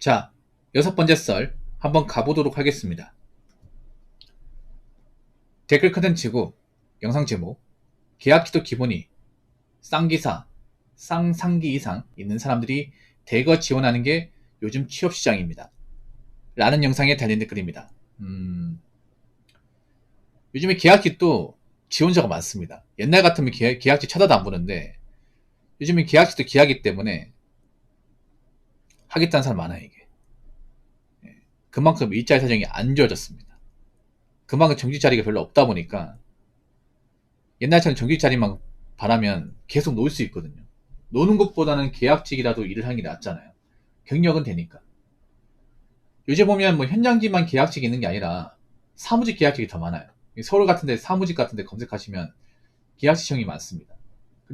자, 6번째 썰 한번 가보도록 하겠습니다. 댓글 컨텐츠고 영상 제목 계약기도 기본이 쌍기사, 쌍상기 이상 있는 사람들이 대거 지원하는 게 요즘 취업시장입니다. 라는 영상에 달린 댓글입니다. 요즘에 계약직도 지원자가 많습니다. 옛날 같으면 계약직 쳐다도 안 보는데 요즘엔 계약직도 계약이기 때문에 하겠다는 사람 많아요. 이게 그만큼 일자리 사정이 안 좋아졌습니다. 그만큼 정규 자리가 별로 없다 보니까 옛날처럼 정규 자리만 바라면 계속 놀 수 있거든요. 노는 것보다는 계약직이라도 일을 하는 게 낫잖아요. 경력은 되니까. 요새 보면 뭐 현장직만 계약직이 있는 게 아니라 사무직 계약직이 더 많아요. 서울 같은데 사무직 같은데 검색하시면 계약직 시험이 많습니다.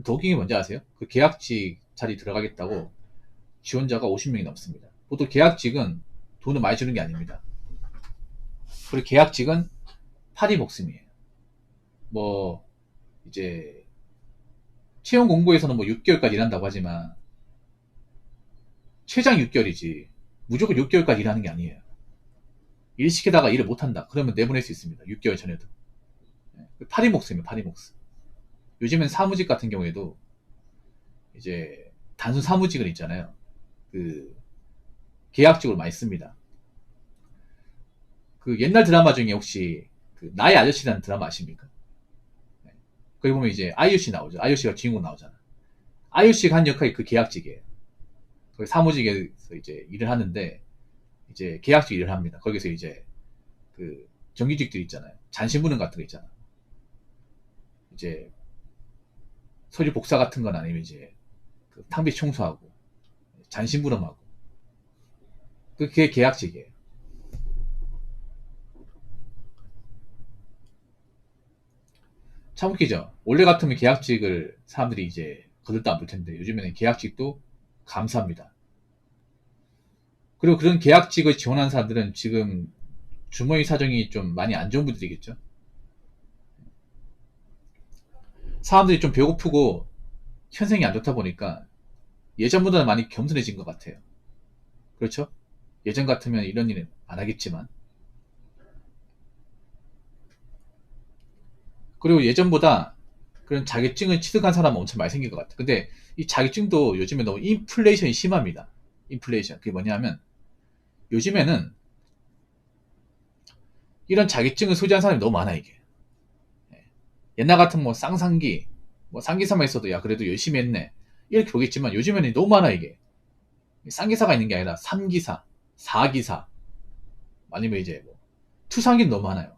더 웃긴 게 뭔지 아세요? 그 계약직 자리 들어가겠다고 지원자가 50명이 넘습니다. 보통 계약직은 돈을 많이 주는 게 아닙니다. 그리고 계약직은 파리 목숨이에요. 뭐 이제 채용 공고에서는 뭐 6개월까지 일한다고 하지만 최장 6개월이지 무조건 6개월까지 일하는 게 아니에요. 일 시키다가 일을 못한다. 그러면 내보낼 수 있습니다. 6개월 전에도. 파리 목숨이에요. 파리 목숨. 요즘엔 사무직 같은 경우에도 이제 단순 사무직은 있잖아요. 그 계약직으로 많이 씁니다. 그 옛날 드라마 중에 혹시 그 나의 아저씨라는 드라마 아십니까? 거기 보면 이제 아이유씨 나오죠. 아이유씨가 주인공 나오잖아. 아이유씨가 한 역할이 그 계약직이에요. 거기 사무직에서 이제 일을 하는데 이제 계약직 일을 합니다. 거기서 이제 그 정규직들 있잖아요. 잔심부름 같은 거 있잖아. 이제 서류 복사 같은 건 아니면 이제 그 탕비 청소하고 잔심부름하고 그게 계약직이에요. 참 웃기죠. 원래 같으면 계약직을 사람들이 이제 거들떠 안 볼 텐데 요즘에는 계약직도 감사합니다. 그리고 그런 계약직을 지원하는 사람들은 지금 주머니 사정이 좀 많이 안 좋은 분들이겠죠. 사람들이 좀 배고프고 현생이 안 좋다 보니까 예전보다는 많이 겸손해진 것 같아요. 그렇죠? 예전 같으면 이런 일은 안 하겠지만 그리고 예전보다 그런 자격증을 취득한 사람은 엄청 많이 생긴 것 같아요. 근데 이 자격증도 요즘에 너무 인플레이션이 심합니다. 인플레이션. 그게 뭐냐면 요즘에는 이런 자격증을 소지한 사람이 너무 많아 이게. 옛날 같은 뭐 쌍상기, 뭐 상기사만 있어도 야 그래도 열심히 했네 이렇게 보겠지만 요즘에는 너무 많아 이게. 쌍기사가 있는 게 아니라 3기사, 4기사 아니면 이제 뭐 투상기는 너무 많아요.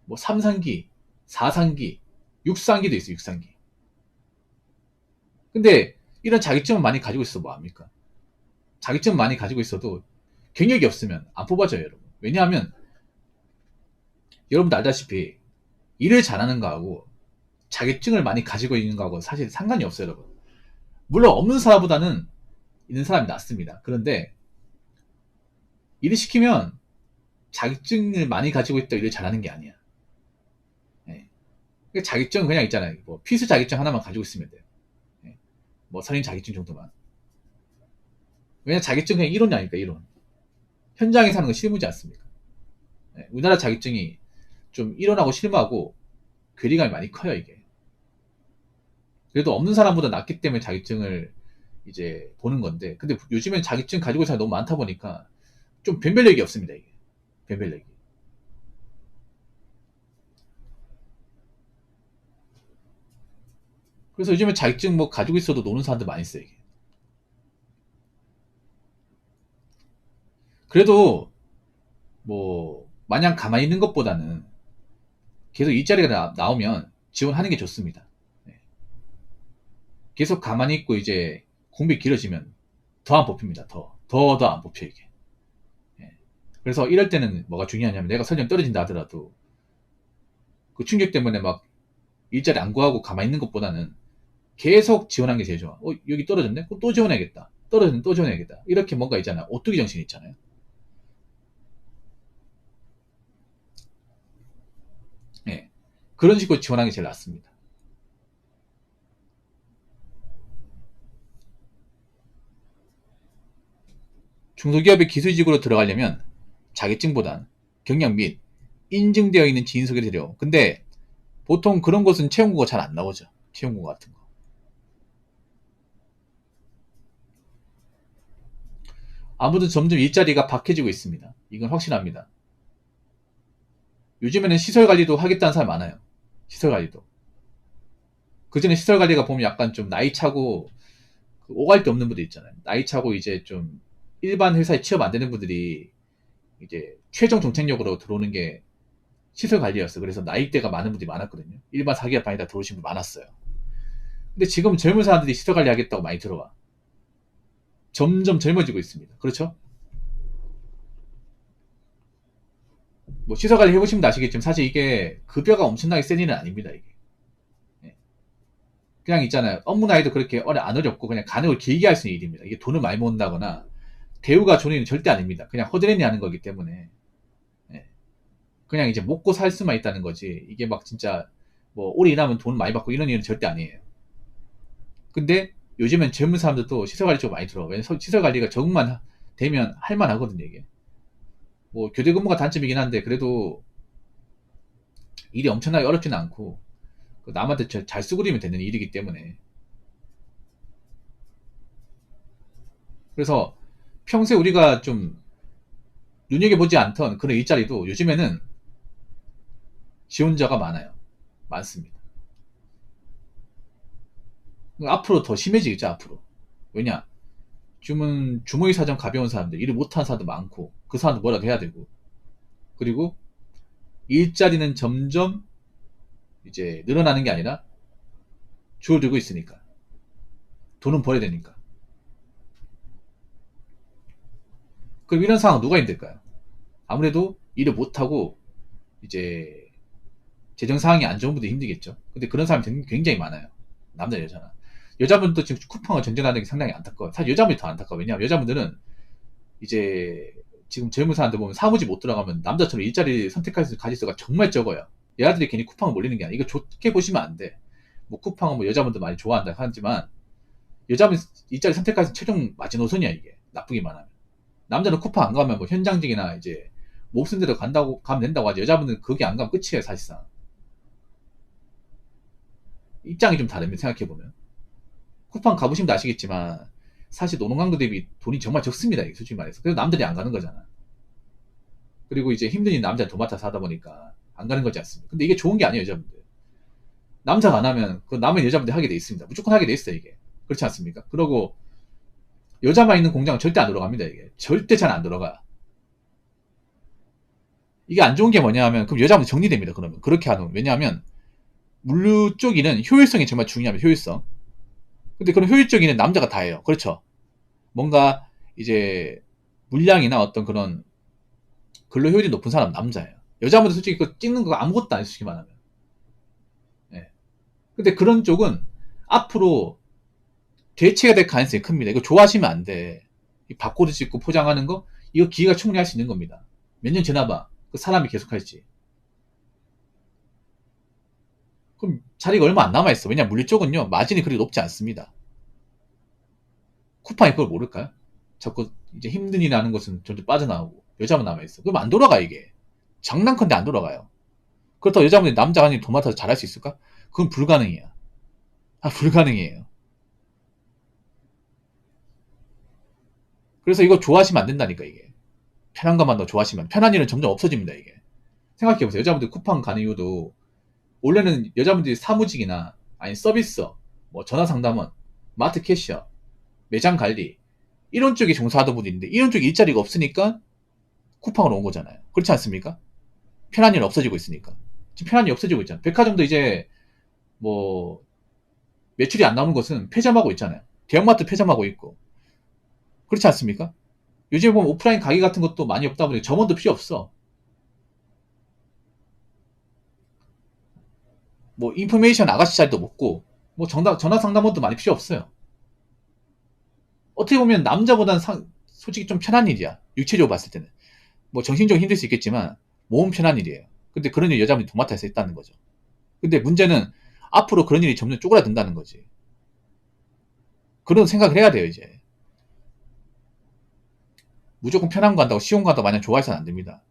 뭐 3상기, 4상기, 6상기도 있어요. 6상기. 근데 이런 자격증을 많이 가지고 있어 뭐 합니까? 자격증 많이 가지고 있어도 경력이 없으면 안 뽑아줘요, 여러분. 왜냐하면 여러분도 알다시피 일을 잘하는 거하고 자격증을 많이 가지고 있는 거하고 사실 상관이 없어요, 여러분. 물론 없는 사람보다는 있는 사람이 낫습니다. 그런데 일을 시키면 자격증을 많이 가지고 있다 일을 잘하는 게 아니야. 예. 자격증은 그냥 있잖아요. 뭐 필수 자격증 하나만 가지고 있으면 돼요. 예. 뭐 선임 자격증 정도만. 왜냐면 자격증 그냥 이론이 아니까 이론. 현장에 사는 건 실무지 않습니까? 예. 우리나라 자격증이 좀 이론하고 실무하고 괴리감이 많이 커요 이게. 그래도 없는 사람보다 낫기 때문에 자격증을 이제 보는 건데 근데 요즘엔 자격증 가지고 있는 사람이 너무 많다 보니까 좀 변별력이 없습니다 이게. 변별력이. 그래서 요즘에 자격증 뭐 가지고 있어도 노는 사람들 많이 있어요 이게. 그래도 뭐 마냥 가만히 있는 것보다는 계속 일자리가 나오면 지원하는 게 좋습니다. 네. 계속 가만히 있고 이제 공백이 길어지면 더 안 뽑힙니다. 더 안 뽑혀 이게. 예. 그래서 이럴 때는 뭐가 중요하냐면 내가 설령 떨어진다 하더라도 그 충격 때문에 막 일자리 안 구하고 가만히 있는 것보다는 계속 지원하는 게 제일 좋아. 여기 떨어졌네? 그럼 또 지원해야겠다. 떨어졌네? 또 지원해야겠다. 이렇게 뭔가 있잖아. 오뚜기 정신 있잖아요. 예. 그런 식으로 지원하는 게 제일 낫습니다. 중소기업의 기술직으로 들어가려면 자격증보단 경력 및 인증되어 있는 지인 소개를 드려. 근데 보통 그런 곳은 채용고가 잘 안 나오죠. 채용고 같은 거. 아무튼 점점 일자리가 박해지고 있습니다. 이건 확실합니다. 요즘에는 시설관리도 하겠다는 사람 많아요. 시설관리도. 그전에 시설관리가 보면 약간 좀 나이 차고 오갈 데 없는 분들 있잖아요. 나이 차고 이제 좀 일반 회사에 취업 안 되는 분들이 이제 최종 정책력으로 들어오는 게 시설관리였어. 그래서 나이대가 많은 분들이 많았거든요. 일반 사기업 아니다 들어오신 분 많았어요. 근데 지금 젊은 사람들이 시설관리 하겠다고 많이 들어와. 점점 젊어지고 있습니다. 그렇죠? 뭐 시설관리 해보시면 아시겠지만 사실 이게 급여가 엄청나게 센 일은 아닙니다. 이게. 예. 그냥 있잖아요. 업무 나이도 그렇게 안 어렵고 그냥 간혹을 길게 할 수 있는 일입니다. 이게 돈을 많이 모은다거나 대우가 좋은 일은 절대 아닙니다. 그냥 허드렛이 하는 거기 때문에 예. 그냥 이제 먹고 살 수만 있다는 거지. 이게 막 진짜 뭐 오래 일하면 돈 많이 받고 이런 일은 절대 아니에요. 근데 요즘엔 젊은 사람들도 시설관리 쪽 많이 들어. 왜냐면 시설관리가 적응만 되면 할만하거든요. 이게. 뭐 교대 근무가 단점이긴 한데 그래도 일이 엄청나게 어렵지는 않고 남한테 잘 수그리면 되는 일이기 때문에 그래서 평소에 우리가 좀 눈여겨보지 않던 그런 일자리도 요즘에는 지원자가 많아요. 많습니다. 앞으로 더 심해지겠죠. 앞으로. 왜냐? 지금은 주머니 사정 가벼운 사람들, 일을 못하는 사람도 많고 그 사람도 뭐라도 해야 되고 그리고 일자리는 점점 이제 늘어나는 게 아니라 줄어들고 있으니까 돈은 벌어야 되니까. 그럼 이런 상황 누가 힘들까요? 아무래도 일을 못하고 이제 재정 상황이 안 좋은 분들이 힘들겠죠. 근데 그런 사람이 굉장히 많아요. 남자 여자나. 여자분도 지금 쿠팡을 전전하는 게 상당히 안타까워요. 사실 여자분이 더 안타까워요. 왜냐하면 여자분들은 이제 지금 젊은 사람들 보면 사무직 못 들어가면 남자처럼 일자리 선택할 수 가짓수가 정말 적어요. 얘들이 괜히 쿠팡을 몰리는 게 아니야. 이거 좋게 보시면 안 돼. 뭐 쿠팡은 뭐 여자분들 많이 좋아한다 하지만 여자분 일자리 선택할 수 최종 마지노선이야 이게. 나쁘기만 하면. 남자는 쿠팡 안 가면 뭐 현장직이나 이제 몹쓸 데로 간다고 가면 된다고 하지. 여자분들은 거기 안 가면 끝이에요 사실상. 입장이 좀 다릅니다 생각해보면. 쿠팡 가보시면 아시겠지만 사실 노동강도 대비 돈이 정말 적습니다. 솔직히 말해서. 그래서 남들이 안 가는 거잖아. 그리고 이제 힘든 일 남자 도맡아서 하다 보니까 안 가는 거지 않습니까? 근데 이게 좋은 게 아니에요, 여자분들. 남자가 안 하면 그 남은 여자분들 하게 돼 있습니다. 무조건 하게 돼 있어요, 이게. 그렇지 않습니까? 그러고 여자만 있는 공장은 절대 안 돌아갑니다, 이게. 절대 잘 안 돌아가. 이게 안 좋은 게 뭐냐 하면 그럼 여자분들 정리됩니다, 그러면. 그렇게 하는. 왜냐하면 물류 쪽 일은 효율성이 정말 중요합니다, 효율성. 근데 그런 효율적 일은 남자가 다 해요. 그렇죠? 뭔가 이제 물량이나 어떤 그런 근로 효율이 높은 사람 남자예요. 여자분들 솔직히 그 찍는 거 아무것도 안 해주기만 하면. 예. 근데 그런 쪽은 앞으로 대체가 될 가능성이 큽니다. 이거 좋아하시면 안 돼. 이 바코드 찍고 포장하는 거, 이거 기회가 충분히 할 수 있는 겁니다. 몇 년 지나봐. 그 사람이 계속 할지. 그럼 자리가 얼마 안 남아있어. 왜냐, 물류 쪽은요, 마진이 그리 높지 않습니다. 쿠팡이 그걸 모를까요? 자꾸 이제 힘든 일 하는 것은 점점 빠져나오고, 여자만 남아있어. 그럼 안 돌아가, 이게. 장난컨대 안 돌아가요. 그렇다고 여자분이 남자가 아닌 도맡아서 잘할 수 있을까? 그건 불가능이야. 불가능이에요. 그래서 이거 좋아하시면 안 된다니까, 이게. 편한 것만 더 좋아하시면. 편한 일은 점점 없어집니다, 이게. 생각해보세요. 여자분들 쿠팡 가는 이유도, 원래는 여자분들이 사무직이나, 아니 서비스, 뭐 전화상담원, 마트 캐시어, 매장 관리, 이런 쪽에 종사하던 분들인데, 이런 쪽에 일자리가 없으니까 쿠팡으로 온 거잖아요. 그렇지 않습니까? 편한 일 없어지고 있으니까. 지금 편한 일 없어지고 있잖아요. 백화점도 이제, 뭐, 매출이 안 나오는 것은 폐점하고 있잖아요. 대형마트 폐점하고 있고. 그렇지 않습니까? 요즘에 보면 오프라인 가게 같은 것도 많이 없다 보니 점원도 필요 없어. 뭐 인포메이션 아가씨 자리도 없고 뭐 전화 상담원도 많이 필요 없어요. 어떻게 보면 남자보다는 솔직히 좀 편한 일이야. 육체적으로 봤을 때는. 뭐 정신적으로 힘들 수 있겠지만 몸은 편한 일이에요. 근데 그런 일 여자분이 도맡아서 했다는 거죠. 근데 문제는 앞으로 그런 일이 점점 쪼그라든다는 거지. 그런 생각을 해야 돼요, 이제. 무조건 편한 거 한다고 쉬운 거 한다고 마냥 좋아해서는 안 됩니다.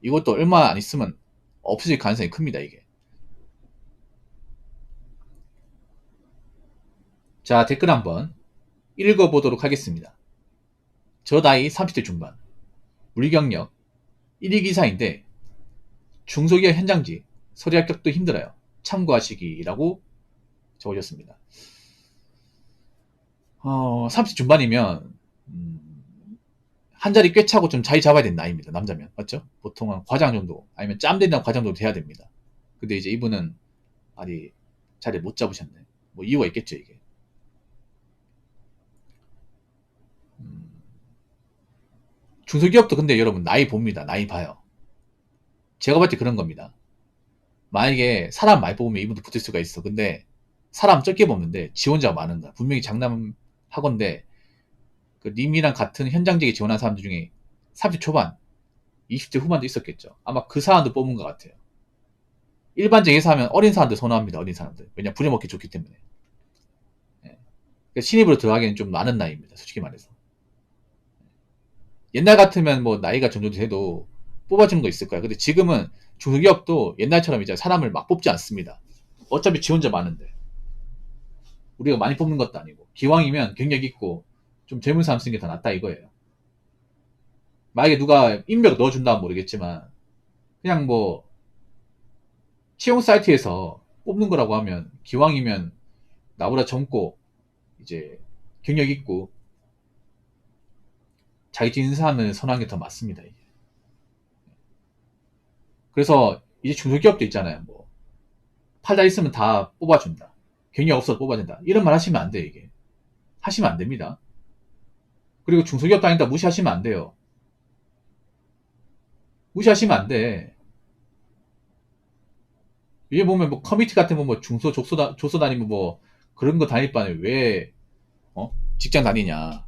이것도 얼마 안 있으면 없어질 가능성이 큽니다, 이게. 자, 댓글 한번 읽어보도록 하겠습니다. 저 나이 30대 중반, 물경력 1위 기사인데 중소기업 현장직, 서류 합격도 힘들어요. 참고하시기라고 적어줬습니다. 30 중반이면 한 자리 꽤 차고 좀 자리 잡아야 되는 나이입니다. 남자면. 맞죠? 보통은 과장 정도 아니면 짬 된다는 과장 정도 돼야 됩니다. 근데 이제 이분은 아니 자리 못 잡으셨네. 뭐 이유가 있겠죠, 이게. 중소기업도 근데 여러분 나이 봅니다. 나이 봐요. 제가 볼 때 그런 겁니다. 만약에 사람 많이 뽑으면 이분도 붙을 수가 있어. 근데 사람 적게 뽑는데 지원자가 많은 거야. 분명히 장남하건데 그 님이랑 같은 현장직에 지원한 사람들 중에 30 초반, 20대 후반도 있었겠죠. 아마 그 사람도 뽑은 것 같아요. 일반적 회사하면 어린 사람들 선호합니다. 어린 사람들. 왜냐 부려먹기 좋기 때문에. 예. 그러니까 신입으로 들어가기에는 좀 많은 나이입니다. 솔직히 말해서. 옛날 같으면 뭐 나이가 정도 돼도 뽑아주는 거 있을 거야. 근데 지금은 중소기업도 옛날처럼 이제 사람을 막 뽑지 않습니다. 어차피 지원자 많은데. 우리가 많이 뽑는 것도 아니고. 기왕이면 경력 있고 좀 젊은 사람 쓰는 게 더 낫다 이거예요. 만약에 누가 인력 넣어준다면 모르겠지만 그냥 뭐 채용 사이트에서 뽑는 거라고 하면 기왕이면 나보다 젊고 이제 경력 있고 자격증 있는 사람을 선호하는 게 더 맞습니다. 이게. 그래서 이제 중소기업도 있잖아요. 뭐 팔다 있으면 다 뽑아준다. 경력 없어도 뽑아준다. 이런 말 하시면 안 돼요. 이게 하시면 안 됩니다. 그리고 중소기업 다닌다 무시하시면 안 돼요. 무시하시면 안 돼. 위에 보면 뭐 커뮤니티 같은 거뭐 중소 조소 다니면 뭐 그런 거 다닐 바에 왜 직장 다니냐.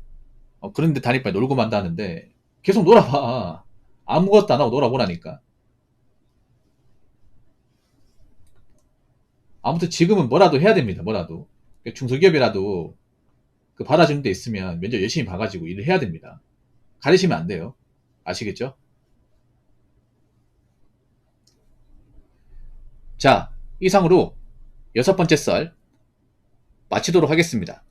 그런데 다닐 바에 놀고 만다는데 계속 놀아봐. 아무것도 안 하고 놀아보라니까. 아무튼 지금은 뭐라도 해야 됩니다. 뭐라도. 중소기업이라도 그 받아주는 데 있으면 면접 열심히 봐가지고 일을 해야 됩니다. 가리시면 안 돼요. 아시겠죠? 자, 이상으로 6번째 썰 마치도록 하겠습니다.